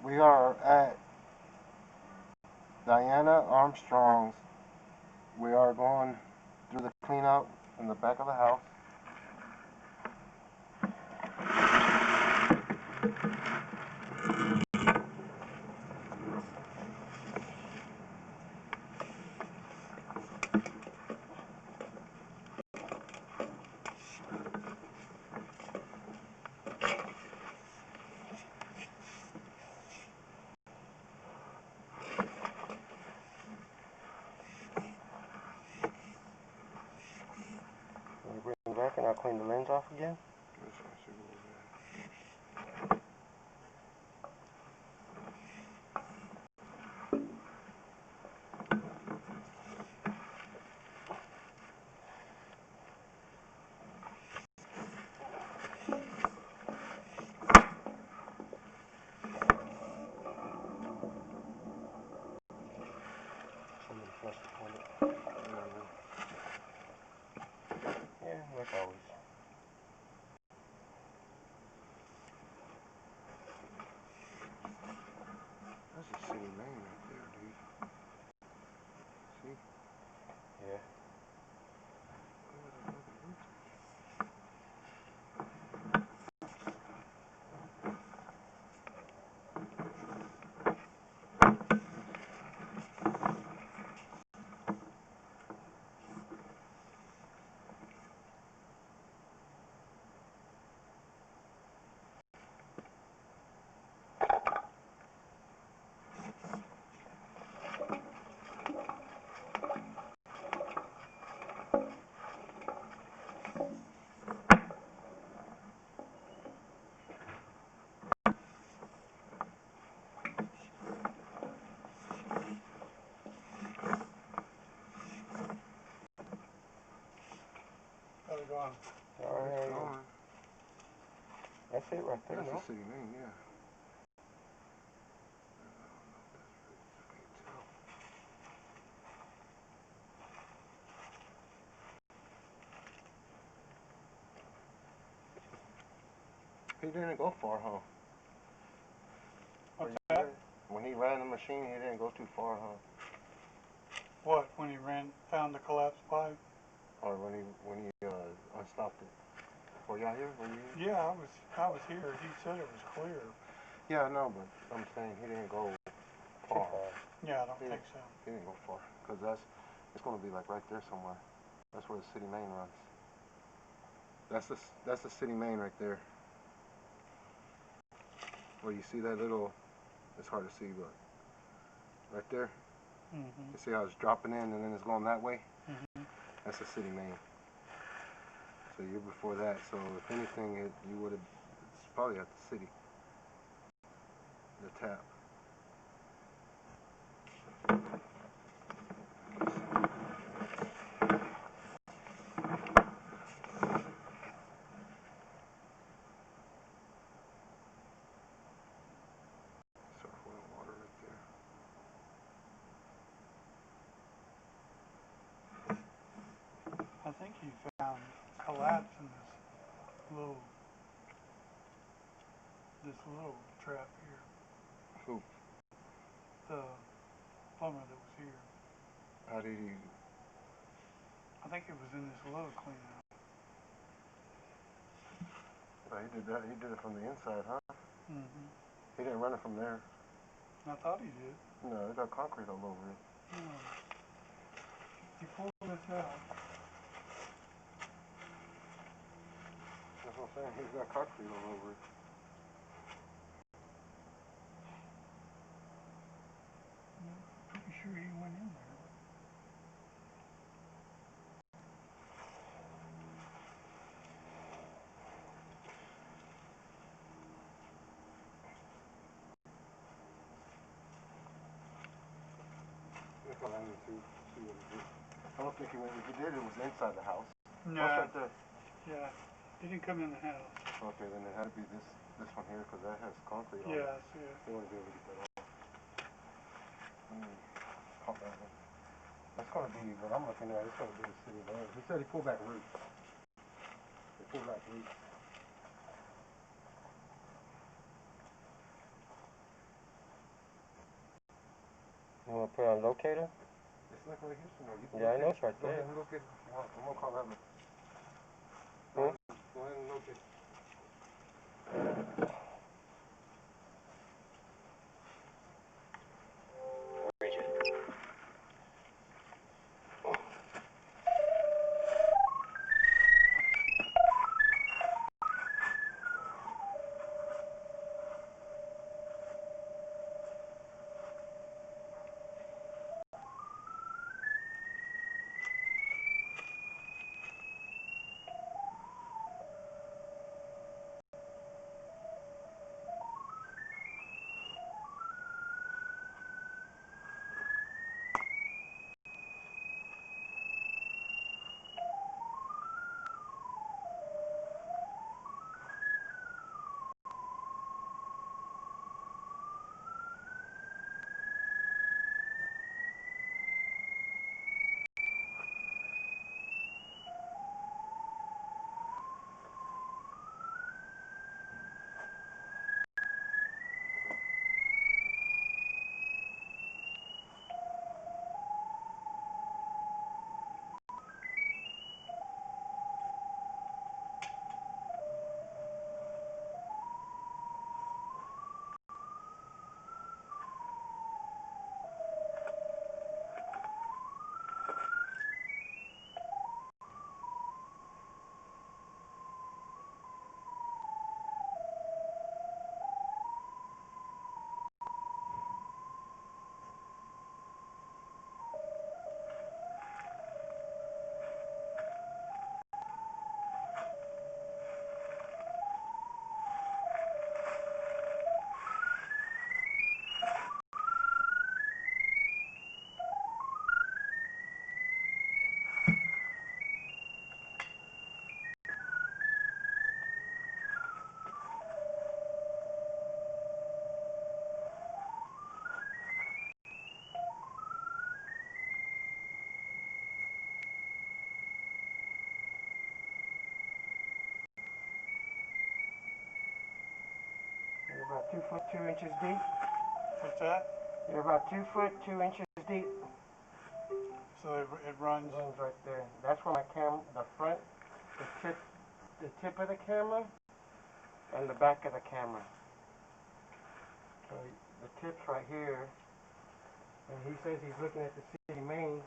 We are at Diana Armstrong's. We are going through the cleanout in the back of the house. We bring it back and I'll clean the lens off again. Yeah, like always. That's a city main right there, dude. See? Yeah. How's it going? Alright. That's it right there, That's no? the city main, yeah. He didn't go far, huh? What's that? When he ran the machine, he didn't go too far, huh? What? When he found the collapsed pipe? Or when he unstopped it? Were y'all here? Were you here? Yeah, I was here. He said it was clear. Yeah, I know, but I'm saying he didn't go far. Yeah, I don't think so. He didn't go far, because it's going to be like right there somewhere. That's where the city main runs. That's the city main right there. Where you see that little, it's hard to see, but right there. Mm-hmm. You see how it's dropping in and then it's going that way? Mm-hmm. That's the city main. So you're before that. So if anything, you would have. It's probably at the city. The tap. Surf oil water right there. I think he found collapse in this little trap here. Who? The plumber that was here. How did he? I think it was in this little cleanout. Oh, he did that. He did it from the inside, huh? Mm-hmm. He didn't run it from there. I thought he did. No, it got concrete all over it. No. He pulled this out. That's what I'm saying. He's got concrete all over it. I'm pretty sure he went in there. That's what I need to see what he did. I don't think he went. If he did, it was inside the house. No. What's right there? Yeah. He didn't come in the house. Okay, then it had to be this one here because that has concrete on it. Yeah, I see it. They want to be able to get that off. Pop that one. That's going to be what I'm looking at. It's going to be the city main. He said he pulled back roots. He pulled back roots. want to put on locator? It's like right here somewhere. You can Yeah, I know it's right go there. ahead and look at it if you want. I'm gonna call Evan. Hmm? Go ahead and look at it. You're about 2 foot 2 inches deep. What's that? You're about 2 foot 2 inches deep. So it runs. It runs right there. That's where my the front, the tip of the camera, and the back of the camera. So the tip's right here, and he says he's looking at the city main,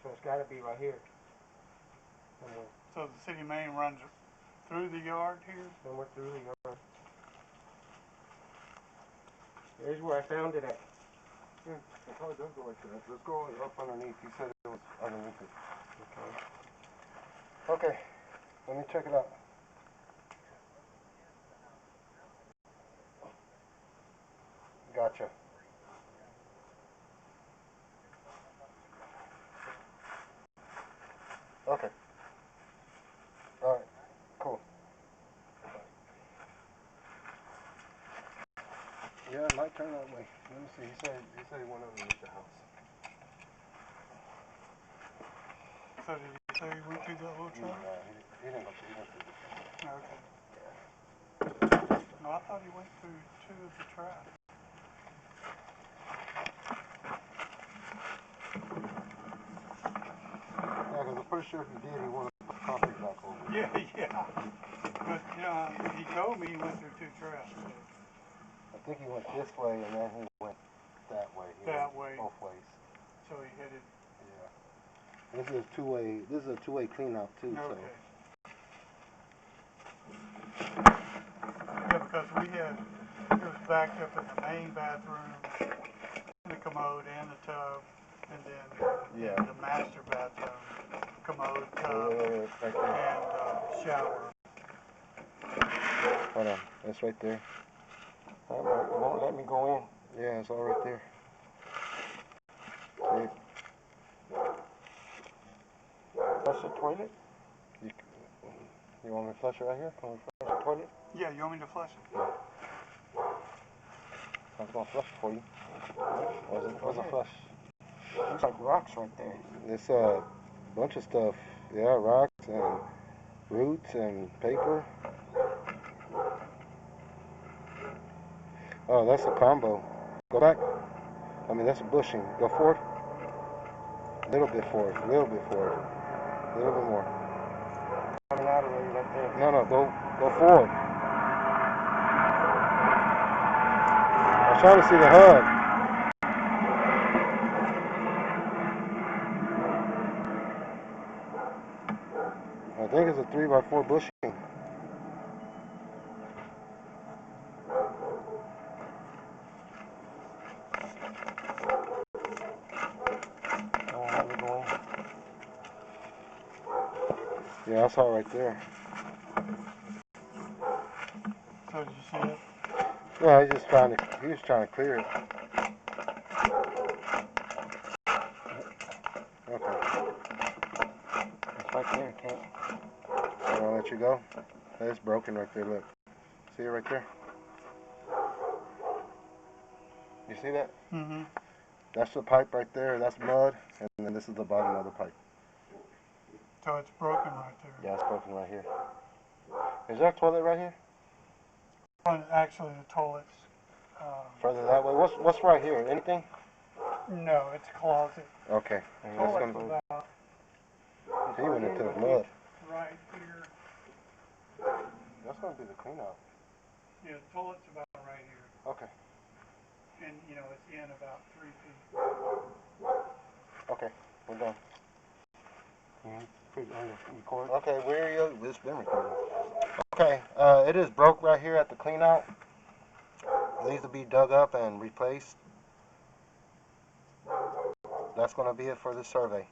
so it's got to be right here. Somewhere. So the city main runs through the yard here? Somewhere through the yard. Here's where I found it at. It probably does go like that. Let's go up underneath. He said it was underneath it. Okay. Okay. Let me check it out. Gotcha. Okay. All right. Cool. Yeah, it might turn that way. Let me see. He said he went underneath the house. So did he say he went through that little No, truck? he didn't go through. He went through this. Okay. No, I thought he went through two of the tracks. Yeah, because I'm pretty sure if he did, he wanted to put the concrete back over. Yeah. But he told me he went through two tracks. So. I think he went this way and then he went that way. That way. Both ways. So he headed. Yeah. This is a two-way. This is a two-way clean out too. Okay. So. Yeah, because it was backed up in the main bathroom, the commode and the tub, and then in the master bathroom, commode, tub, right there. and shower. Hold on. That's right there. It won't let me go in. Yeah, it's all right there. See? Flush the toilet? You want me to flush it right here? Can we flush the toilet? Yeah, you want me to flush it? Yeah. I was going to flush it for you. Where's the flush? There's like rocks right there. It's a bunch of stuff. Yeah, rocks and roots and paper. Oh, that's a combo. Go back. I mean, that's a bushing. Go forward. A little bit forward. A little bit forward. A little bit more. Coming out already right there. No, go forward. I'm trying to see the hub. I think it's a 3x4 bushing. Yeah, I saw it right there. So did you see it? Yeah, he was trying to clear it. Okay. It's right there, can't. I'll let you go. It's broken right there, look. See it right there? You see that? Mm-hmm. That's the pipe right there, that's mud, and then this is the bottom of the pipe. So it's broken right there. Yeah, it's broken right here. Is there a toilet right here? Actually, the toilet's... Further that way? What's right here? Anything? No, it's a closet. Okay. And that's Toilet's gonna about he went into the mud. right here. That's gonna be the clean out. Yeah, the toilet's about right here. Okay. And, you know, it's in about 3 feet. Okay, we're done. Record. Okay, where are you? It's been recording. Okay, it is broke right here at the clean out. It needs to be dug up and replaced. That's gonna be it for this survey.